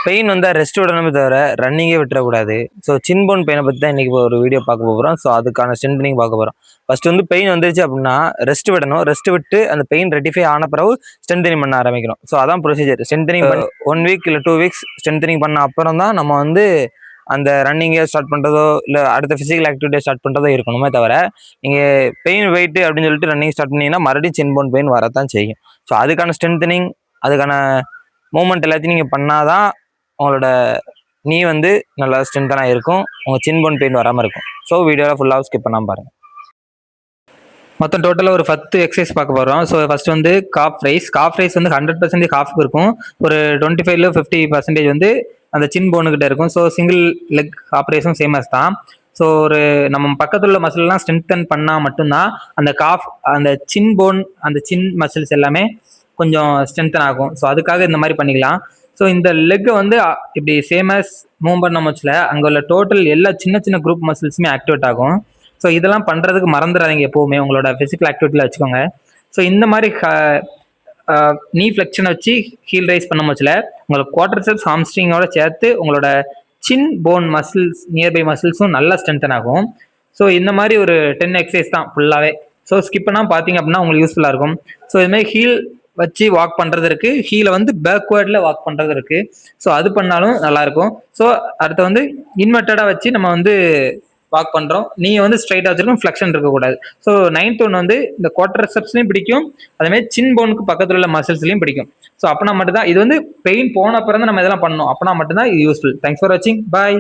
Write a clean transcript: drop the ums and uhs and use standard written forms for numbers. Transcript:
Pain வந்தால் rest விடணுமே தவிர ரன்னிங்கே விட்டுறக்கூடாது. ஸோ சின் போன் பெயினை பற்றி தான் இன்றைக்கி ஒரு வீடியோ பார்க்க போகிறோம். ஸோ அதுக்கான ஸ்ட்ரென்தனிங் பார்க்க போகிறோம். ஃபஸ்ட்டு வந்து பெயின் வந்துருச்சு அப்படின்னா ரெஸ்ட் விடணும். ரெஸ்ட் விட்டு அந்த பெயின் ரெட்டிஃபை ஆன பிறகு ஸ்ட்ரென்தனிங் பண்ண ஆரம்பிக்கணும். ஸோ அதான் ப்ரொசீஜர். ஸ்ட்ரென்தனிங் பண்ணி 1 வீக் இல்லை 2 வீக்ஸ் ஸ்ட்ரென்தனிங் பண்ண அப்புறம் தான் நம்ம வந்து அந்த ரன்னிங்கை ஸ்டார்ட் பண்ணுறதோ இல்லை அடுத்த ஃபிசிக்கல் ஆக்டிவிட்டியை ஸ்டார்ட் பண்ணுறதோ இருக்கணுமே தவிர நீங்கள் பெயின் வெயிட்டு அப்படின்னு சொல்லிட்டு ரன்னிங் ஸ்டார்ட் பண்ணிங்கன்னா மறுபடியும் சின் போன் பெயின் வரத்தான் செய்யும். ஸோ அதுக்கான ஸ்ட்ரென்தனிங் அதுக்கான மூமெண்ட் எல்லாத்தையும் நீங்கள் பண்ணாதான் உங்களோட நீ வந்து நல்லா ஸ்ட்ரென்த்தனாக இருக்கும், உங்கள் சின் போன் பெயின் வராமல் இருக்கும். ஸோ வீடியோவில் ஃபுல்லாக ஸ்கிப் பண்ணாமல் பாருங்கள். மொத்தம் டோட்டலாக ஒரு 10 எக்ஸசைஸ் பார்க்க போகிறோம். ஸோ ஃபஸ்ட்டு வந்து காஃப் ரைஸ் வந்து 100% காஃப்க்கு இருக்கும். ஒரு 25-50% வந்து அந்த சின் போனுக்கிட்ட இருக்கும். So single leg operation same as தான். ஸோ ஒரு நம்ம பக்கத்தில் உள்ள மசில்லாம் ஸ்ட்ரென்தன் பண்ணால் மட்டும்தான் அந்த அந்த சின் போன் அந்த சின் மசில்ஸ் எல்லாமே கொஞ்சம் ஸ்ட்ரென்தன் ஆகும். ஸோ அதுக்காக இந்த மாதிரி பண்ணிக்கலாம். ஸோ இந்த லெக்கை வந்து இப்படி சேமஸ் மூவ் பண்ண முச்சில் அங்கே உள்ள டோட்டல் எல்லா சின்ன சின்ன குரூப் மசில்ஸுமே ஆக்டிவேட் ஆகும். ஸோ இதெல்லாம் பண்ணுறதுக்கு மறந்துடாதீங்க, எப்போவுமே உங்களோட ஃபிசிக்கல் ஆக்டிவிட்டியில் வச்சுக்கோங்க. ஸோ இந்த மாதிரி நீ ஃப்ளெக்ஷனை வச்சு ஹீல் ரைஸ் பண்ண முச்சில் உங்களுக்கு குவாட்ரிசெப்ஸ் ஹாம்ஸ்ட்ரிங்கோட சேர்த்து உங்களோட சின் போன் மசில்ஸ் நியர்பை மசில்ஸும் நல்லா ஸ்ட்ரென்தன் ஆகும். ஸோ இந்த மாதிரி ஒரு 10 எக்ஸசைஸ் தான் ஃபுல்லாகவே. ஸோ ஸ்கிப் பண்ணால் பார்த்தீங்க அப்படின்னா உங்களுக்கு யூஸ்ஃபுல்லாக இருக்கும். ஸோ இதுமாதிரி ஹீல் வச்சு வாக் பண்ணுறது இருக்குது, ஹீலை வந்து பேக்வேர்டில் வாக் பண்ணுறது இருக்குது. ஸோ அது பண்ணாலும் நல்லாயிருக்கும். ஸோ அடுத்து வந்து இன்வெர்ட்டடாக வச்சு நம்ம வந்து வாக் பண்ணுறோம். நீங்கள் வந்து ஸ்ட்ரைட்டாக வச்சுருக்கோம், ஃப்ளெக்ஷன் இருக்கக்கூடாது. ஸோ 9th ஒன் வந்து இந்த குவாட்ரிசெப்ஸ்லையும் பிடிக்கும், அதேமாதிரி சின் போனுக்கு பக்கத்தில் உள்ள மசில்ஸ்லையும் பிடிக்கும். ஸோ அப்படின்னா மட்டும்தான் இது வந்து பெயின் போன அப்புறம் தான் நம்ம இதெல்லாம் பண்ணணும். அப்படின்னா மட்டும்தான் இது யூஸ்ஃபுல். தேங்க்ஸ் ஃபார் வாட்சிங். பாய்.